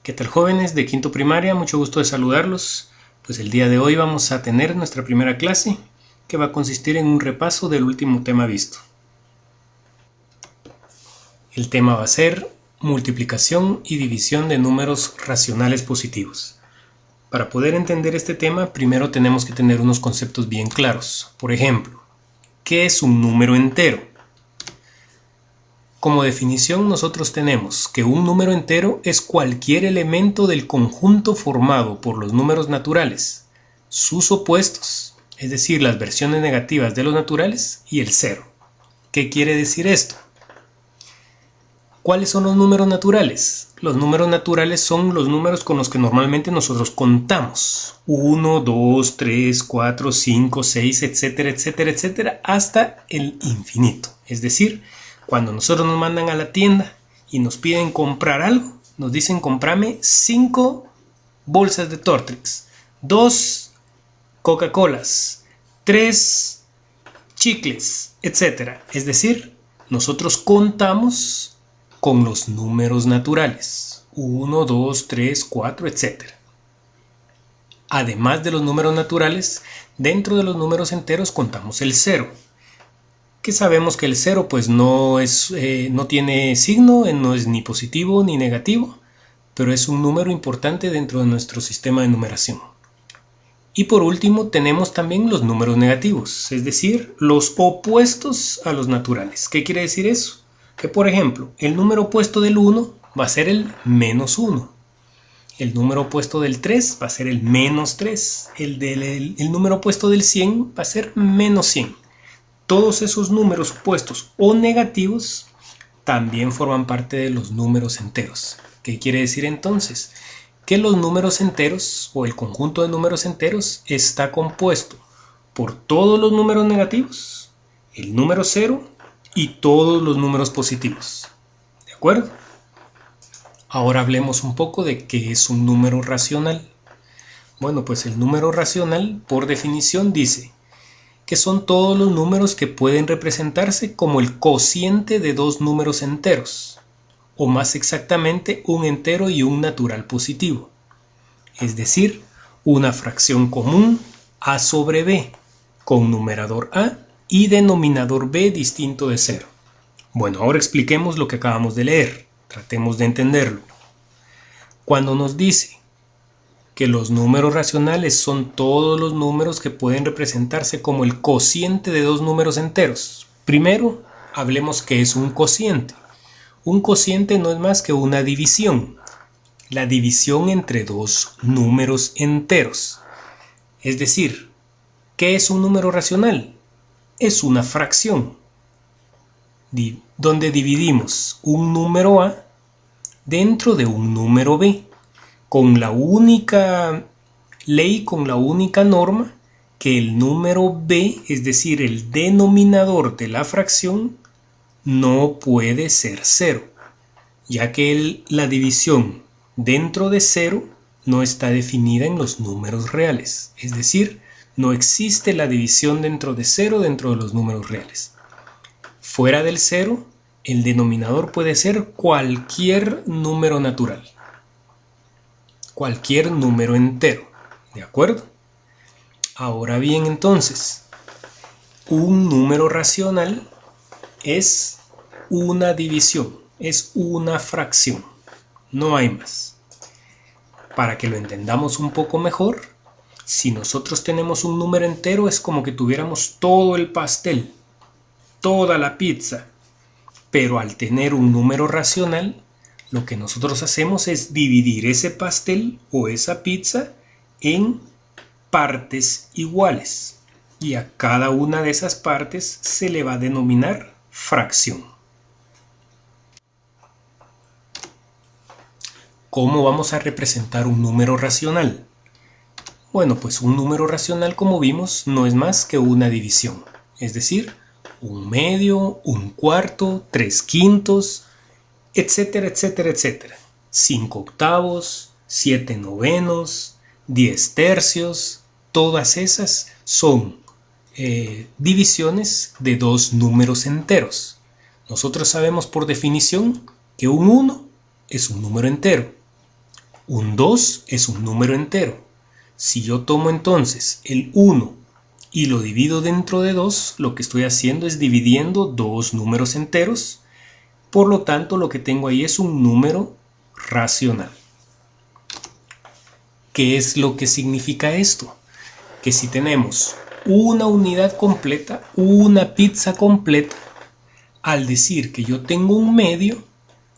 ¿Qué tal, jóvenes de quinto primaria? Mucho gusto de saludarlos. Pues el día de hoy vamos a tener nuestra primera clase, que va a consistir en un repaso del último tema visto. El tema va a ser multiplicación y división de números racionales positivos. Para poder entender este tema, primero tenemos que tener unos conceptos bien claros. Por ejemplo, ¿qué es un número entero? Como definición, nosotros tenemos que un número entero es cualquier elemento del conjunto formado por los números naturales, sus opuestos, es decir, las versiones negativas de los naturales, y el cero. ¿Qué quiere decir esto? ¿Cuáles son los números naturales? Los números naturales son los números con los que normalmente nosotros contamos. 1, 2, 3, 4, 5, 6, etcétera, etcétera, etcétera, hasta el infinito. Es decir, cuando nosotros nos mandan a la tienda y nos piden comprar algo, nos dicen comprame 5 bolsas de Tortrix, 2 Coca-Colas, 3 chicles, etc. Es decir, nosotros contamos con los números naturales, 1, 2, 3, 4, etc. Además de los números naturales, dentro de los números enteros contamos el cero, que sabemos que el cero pues no tiene signo, no es ni positivo ni negativo, pero es un número importante dentro de nuestro sistema de numeración. Y por último tenemos también los números negativos, es decir, los opuestos a los naturales. ¿Qué quiere decir eso? Que por ejemplo, el número opuesto del 1 va a ser el menos 1. El número opuesto del 3 va a ser el menos 3. El número opuesto del 100 va a ser menos 100. Todos esos números opuestos o negativos también forman parte de los números enteros. ¿Qué quiere decir entonces? Que los números enteros o el conjunto de números enteros está compuesto por todos los números negativos, el número 0 y todos los números positivos. ¿De acuerdo? Ahora hablemos un poco de qué es un número racional. Bueno, pues el número racional, por definición, dice que son todos los números que pueden representarse como el cociente de dos números enteros, o más exactamente un entero y un natural positivo, es decir, una fracción común a sobre b, con numerador a y denominador b distinto de 0. Bueno, ahora expliquemos lo que acabamos de leer, tratemos de entenderlo. Cuando nos dice que los números racionales son todos los números que pueden representarse como el cociente de dos números enteros. Primero, hablemos qué es un cociente. Un cociente no es más que una división. La división entre dos números enteros. Es decir, ¿qué es un número racional? Es una fracción, donde dividimos un número a dentro de un número b, con la única ley, con la única norma, que el número b, es decir, el denominador de la fracción, no puede ser 0, ya que la división dentro de 0 no está definida en los números reales, es decir, no existe la división dentro de 0 dentro de los números reales. Fuera del 0, el denominador puede ser cualquier número natural, cualquier número entero, ¿de acuerdo? Ahora bien, entonces, un número racional es una división, es una fracción, no hay más. Para que lo entendamos un poco mejor, si nosotros tenemos un número entero es como que tuviéramos todo el pastel, toda la pizza, pero al tener un número racional, lo que nosotros hacemos es dividir ese pastel o esa pizza en partes iguales, y a cada una de esas partes se le va a denominar fracción. ¿Cómo vamos a representar un número racional? Bueno, pues un número racional, como vimos, no es más que una división, es decir, un medio, un cuarto, 3/5, etcétera, etcétera, etcétera. 5 octavos, 7 novenos, 10 tercios, todas esas son divisiones de dos números enteros. Nosotros sabemos por definición que un 1 es un número entero. Un 2 es un número entero. Si yo tomo entonces el 1 y lo divido dentro de 2, lo que estoy haciendo es dividiendo dos números enteros. Por lo tanto, lo que tengo ahí es un número racional. ¿Qué es lo que significa esto? Que si tenemos una unidad completa, una pizza completa, al decir que yo tengo un medio,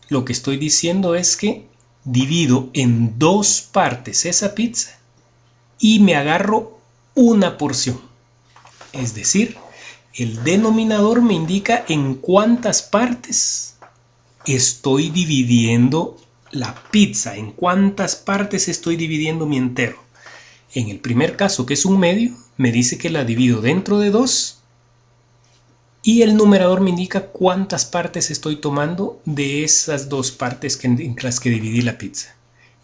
lo que estoy diciendo es que divido en dos partes esa pizza y me agarro una porción. Es decir, el denominador me indica en cuántas partes estoy dividiendo la pizza, en cuántas partes estoy dividiendo mi entero. En el primer caso, que es un medio, me dice que la divido dentro de 2 y el numerador me indica cuántas partes estoy tomando de esas dos partes en las que dividí la pizza.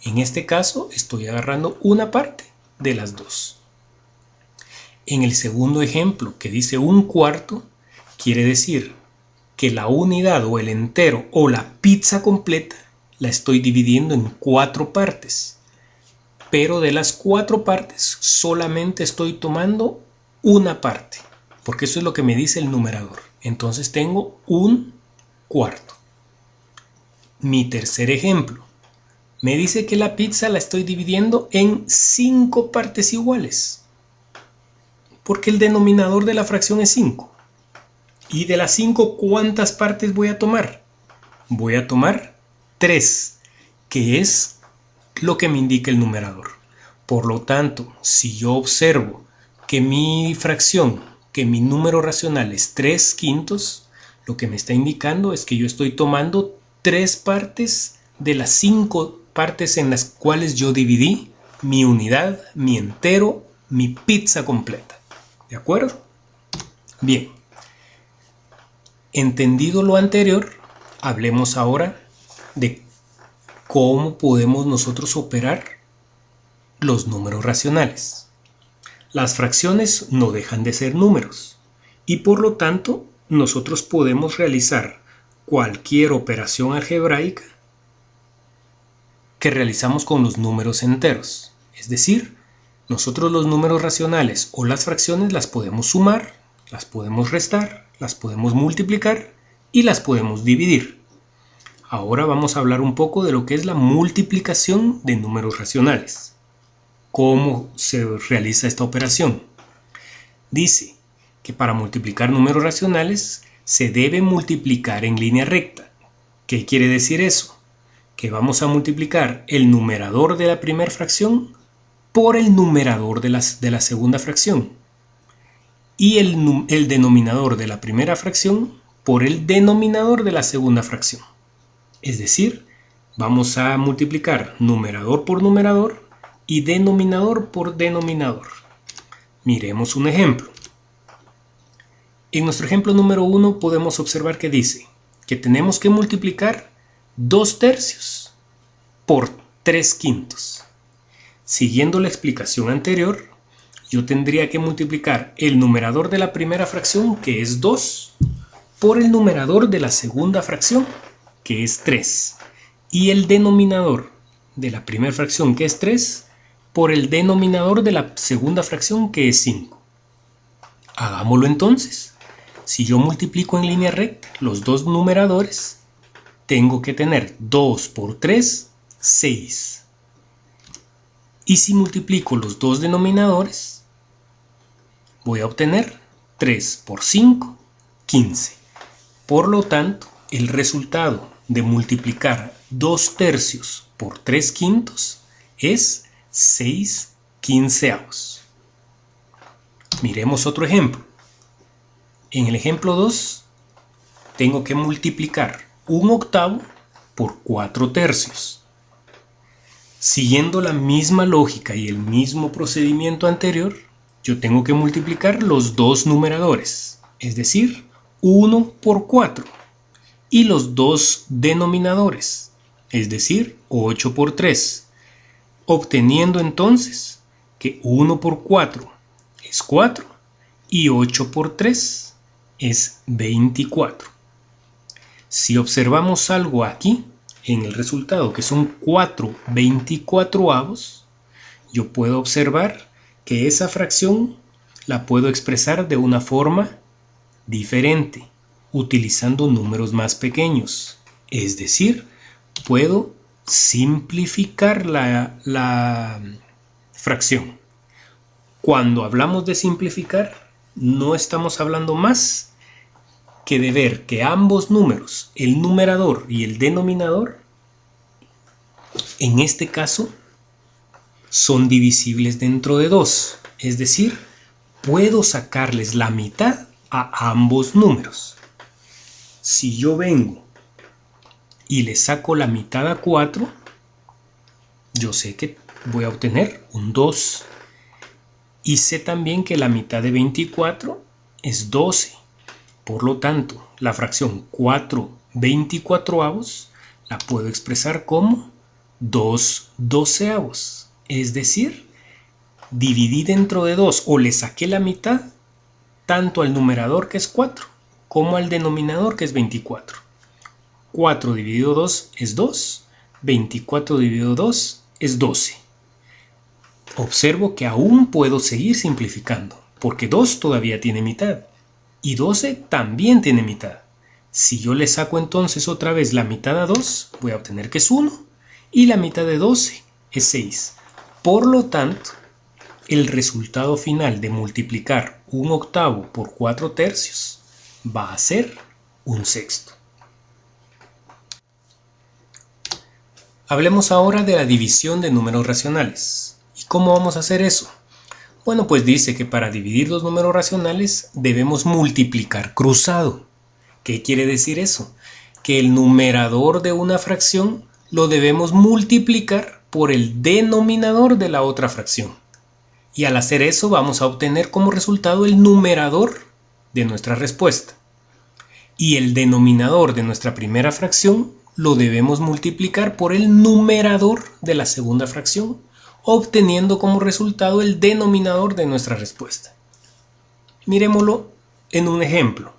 En este caso, estoy agarrando una parte de las dos. En el segundo ejemplo, que dice un cuarto, quiere decir que la unidad o el entero o la pizza completa la estoy dividiendo en 4 partes. Pero de las 4 partes solamente estoy tomando una parte, porque eso es lo que me dice el numerador. Entonces tengo un cuarto. Mi tercer ejemplo me dice que la pizza la estoy dividiendo en 5 partes iguales, porque el denominador de la fracción es 5. Y de las 5, ¿cuántas partes voy a tomar? Voy a tomar 3, que es lo que me indica el numerador. Por lo tanto, si yo observo que mi fracción, que mi número racional es 3/5, lo que me está indicando es que yo estoy tomando 3 partes de las 5 partes en las cuales yo dividí mi unidad, mi entero, mi pizza completa. ¿De acuerdo? Bien. Entendido lo anterior, hablemos ahora de cómo podemos nosotros operar los números racionales. Las fracciones no dejan de ser números y por lo tanto nosotros podemos realizar cualquier operación algebraica que realizamos con los números enteros. Es decir, nosotros los números racionales o las fracciones las podemos sumar, las podemos restar, las podemos multiplicar y las podemos dividir. Ahora vamos a hablar un poco de lo que es la multiplicación de números racionales. ¿Cómo se realiza esta operación? Dice que para multiplicar números racionales se debe multiplicar en línea recta. ¿Qué quiere decir eso? Que vamos a multiplicar el numerador de la primera fracción por el numerador de la segunda fracción y el denominador de la primera fracción por el denominador de la segunda fracción. Es decir, vamos a multiplicar numerador por numerador y denominador por denominador. Miremos un ejemplo. En nuestro ejemplo número 1 podemos observar que dice que tenemos que multiplicar 2/3 por 3/5. Siguiendo la explicación anterior, yo tendría que multiplicar el numerador de la primera fracción, que es 2, por el numerador de la segunda fracción, que es 3, y el denominador de la primera fracción, que es 3, por el denominador de la segunda fracción, que es 5. Hagámoslo entonces. Si yo multiplico en línea recta los dos numeradores, tengo que tener 2 por 3, 6. Y si multiplico los dos denominadores, voy a obtener 3 por 5, 15. Por lo tanto, el resultado de multiplicar 2/3 por 3/5 es 6/15. Miremos otro ejemplo. En el ejemplo 2, tengo que multiplicar 1/8 por 4/3. Siguiendo la misma lógica y el mismo procedimiento anterior, yo tengo que multiplicar los dos numeradores, es decir, 1 por 4, y los dos denominadores, es decir, 8 por 3, obteniendo entonces que 1 por 4 es 4 y 8 por 3 es 24. Si observamos algo aquí, en el resultado, que son 4/24, yo puedo observar que esa fracción la puedo expresar de una forma diferente, utilizando números más pequeños. Es decir, puedo simplificar la fracción. Cuando hablamos de simplificar, no estamos hablando más que de ver que ambos números, el numerador y el denominador, en este caso, son divisibles dentro de 2. Es decir, puedo sacarles la mitad a ambos números. Si yo vengo y le saco la mitad a 4, yo sé que voy a obtener un 2. Y sé también que la mitad de 24 es 12. Por lo tanto, la fracción 4/24 la puedo expresar como 2/12. Es decir, dividí dentro de 2 o le saqué la mitad tanto al numerador, que es 4, como al denominador, que es 24. 4 dividido 2 es 2, 24 dividido 2 es 12. Observo que aún puedo seguir simplificando, porque 2 todavía tiene mitad y 12 también tiene mitad. Si yo le saco entonces otra vez la mitad a 2, voy a obtener que es 1 y la mitad de 12 es 6. Por lo tanto, el resultado final de multiplicar 1/8 por 4/3 va a ser 1/6. Hablemos ahora de la división de números racionales. ¿Y cómo vamos a hacer eso? Bueno, pues dice que para dividir los números racionales debemos multiplicar cruzado. ¿Qué quiere decir eso? Que el numerador de una fracción lo debemos multiplicar por el denominador de la otra fracción. Y al hacer eso vamos a obtener como resultado el numerador de nuestra respuesta. Y el denominador de nuestra primera fracción lo debemos multiplicar por el numerador de la segunda fracción, obteniendo como resultado el denominador de nuestra respuesta. Miremoslo en un ejemplo.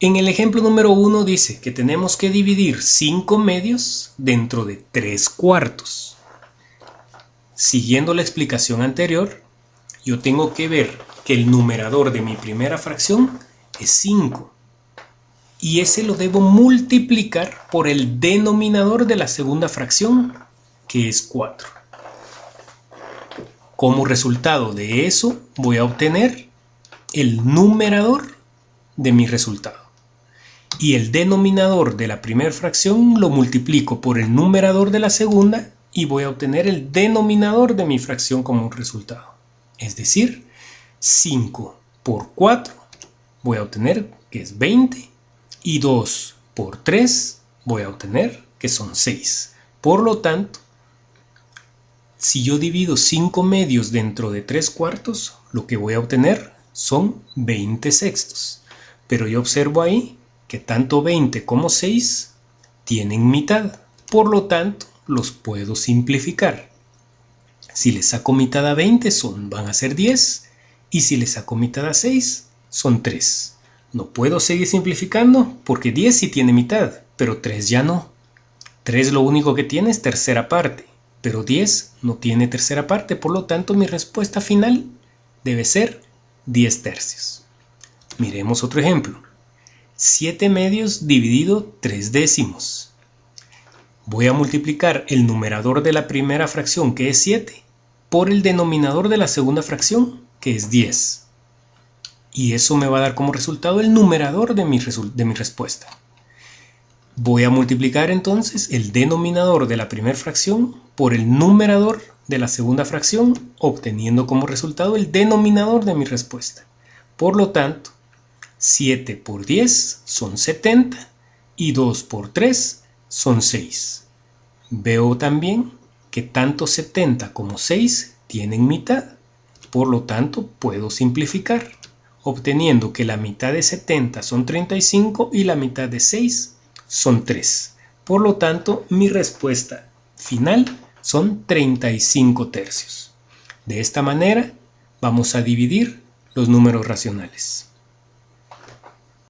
En el ejemplo número 1 dice que tenemos que dividir 5 medios dentro de 3 cuartos. Siguiendo la explicación anterior, yo tengo que ver que el numerador de mi primera fracción es 5. Y ese lo debo multiplicar por el denominador de la segunda fracción, que es 4. Como resultado de eso, voy a obtener el numerador de mi resultado. Y el denominador de la primera fracción lo multiplico por el numerador de la segunda y voy a obtener el denominador de mi fracción como resultado. Es decir, 5 por 4 voy a obtener que es 20 y 2 por 3 voy a obtener que son 6. Por lo tanto, si yo divido 5 medios dentro de 3 cuartos, lo que voy a obtener son 20 sextos. Pero yo observo ahí que tanto 20 como 6 tienen mitad. Por lo tanto, los puedo simplificar. Si le saco mitad a 20 van a ser 10 y si le saco mitad a 6 son 3. No puedo seguir simplificando porque 10 sí tiene mitad, pero 3 ya no. 3 lo único que tiene es tercera parte, pero 10 no tiene tercera parte, por lo tanto mi respuesta final debe ser 10 tercios. Miremos otro ejemplo. 7 medios dividido 3 décimos. Voy a multiplicar el numerador de la primera fracción, que es 7, por el denominador de la segunda fracción, que es 10. Y eso me va a dar como resultado el numerador de mi respuesta. Voy a multiplicar entonces el denominador de la primera fracción por el numerador de la segunda fracción, obteniendo como resultado el denominador de mi respuesta. Por lo tanto, 7 por 10 son 70 y 2 por 3 son 6. Veo también que tanto 70 como 6 tienen mitad. Por lo tanto, puedo simplificar, obteniendo que la mitad de 70 son 35 y la mitad de 6 son 3. Por lo tanto, mi respuesta final son 35 tercios. De esta manera, vamos a dividir los números racionales.